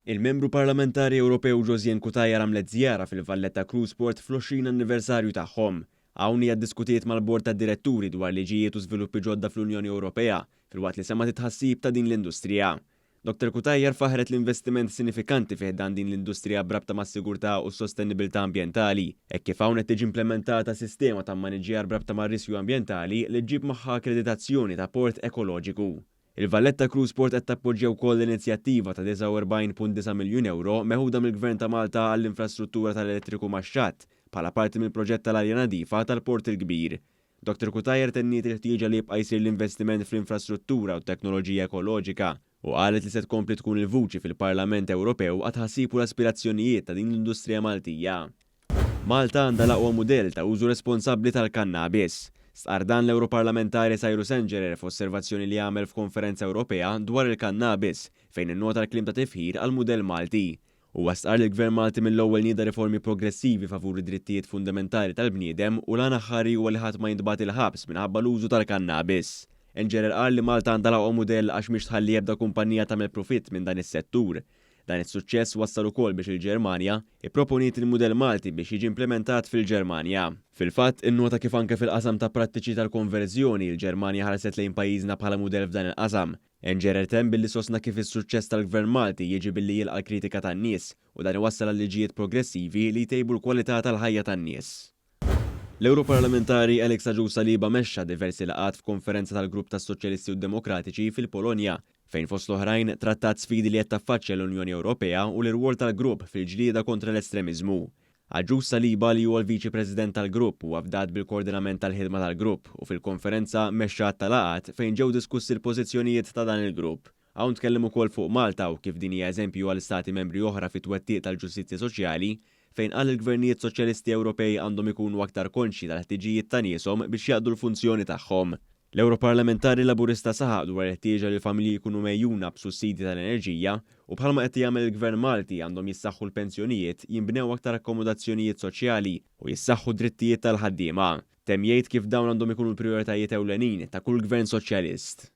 Il-membru parlamentari Ewropew Josien Cutajar għamlet żjara fil-Valletta Cruisport fl-20 anniversarju tagħhom. Hawn hija ddiskutiet mal-bord tad-diretturi dwar liġijiet u żviluppi ġodda fl-Unjoni Ewropea filwaqt li sema titħassib ta' din l-industrija. Dr. Cutajar faħret l-investiment sinifikanti fih dan din l-industrija brabta mas-sigurtà u s-sostenibilità ambjentali, hekk kif hawn qed tiġi implementata sistema ta' maniġġjar brabta mar-riskju ambjentali li ġġib magħha akkreditazzjoni ta' port ekoloġiku. Il-Valletta Cruisport qed tappoġġja wkoll l-inizjattiva ta' 49.9 miljun euro meħuda mill-Gvern ta' Malta għall-infrastruttura tal-elettriku max-xatt bħala parti mill-proġett tal-arja nadifa tal-Port il-Kbir. Dr. Cutajar tenniet il-ħtieġa li jibqa' jsir l-investiment fl-infrastruttura u teknoloġija ekoloġika u qalet li se tkompli tkun il-vuċi fil-Parlament Ewropew għad ħassib u l-aspirazzjonijiet ta' din l-industrija Maltija. Malta għandha l-aqwa mudell ta' użu responsabbli tal-kannabis. Sar dan l-Europarlamentari Cyrus Engerer f'osservazzjoni li għamel f'konferenza Ewropea dwar il-kannabis fejn innota l-klim ta' tifħir għal mudell Malti. U wasqar li l-Gvern Malti mill-ewwel nieda riformi progressivi favur id-drittijiet fundamentali tal-bniedem u l-għana ħari u li ħadd ma jintbagħat il-ħabs minħabba l-użu tal-kannabis. Engerer qal li Malta għandha l-aqwa mudell għax mhix tħalli ebda kumpanija tagħmel profitt minn dan is-settur. Dan is-suċċess wassal ukoll biex il-Ġermanja ipproponiet il-mudell Malti biex jiġi implementat fil-Ġermanja. Fil-fatt, innota kif anke fil-qasam ta' prattiċi tal-konverżjoni il-Ġermanja ħarset lejn pajjiżna bħala mudell f'dan il-qasam. Engerer tem billi sostna kif is-suċċess tal-Gvern Malti jiġi billi jilqa' kritika tan-nies u dan iwassal għal liġijiet progressivi li jtejbu l-kwalità tal-ħajja tan-nies. L-Europarlamentari Alex Agius Saliba mexxa diversi laqgħat f'konferenza tal-Grupp tas-Soċjalisti u Demokratiċi fil-Polonja fejn fost l-oħrajn trattat sfidi li qed taffaċċja l-Unjoni Ewropea u l-irwol tal-grupp fil-ġlieda kontra l-estremiżmu. Agius Saliba li huwa l-Viċi President tal-grupp huwa fdat bil-koordinament tal-ħidma tal-grupp u fil-konferenza mexxa tal-laqgħat fejn ġew diskussi l-pożizzjonijiet ta' dan il-grupp. Hawn tkellem ukoll fuq Malta u kif din hija eżempju għal stati membri oħra fit-twettiq tal-ġustizzja soċjali fejn qal il-gvernijiet soċjalisti Ewropej għandhom ikunu aktar konxi tal-ħtiġijiet ta' nieshom biex jaqdu l-funzjoni tagħhom. L-Europarlamentari Laburista saħaq dwar il-ħtieġa li l-familji jkunu mejjuna b'sussidji tal-enerġija u bħalma qed jagħmel il-Gvern Malti għandhom jissaħħu l-pensjonijiet jinbnew aktar akkomodazzjonijiet soċjali u jissaħħu drittijiet tal-ħaddiema. Temm jgħid kif dawn għandhom ikunu l-prijoritajiet ewlenin ta' kull gvern soċjalist.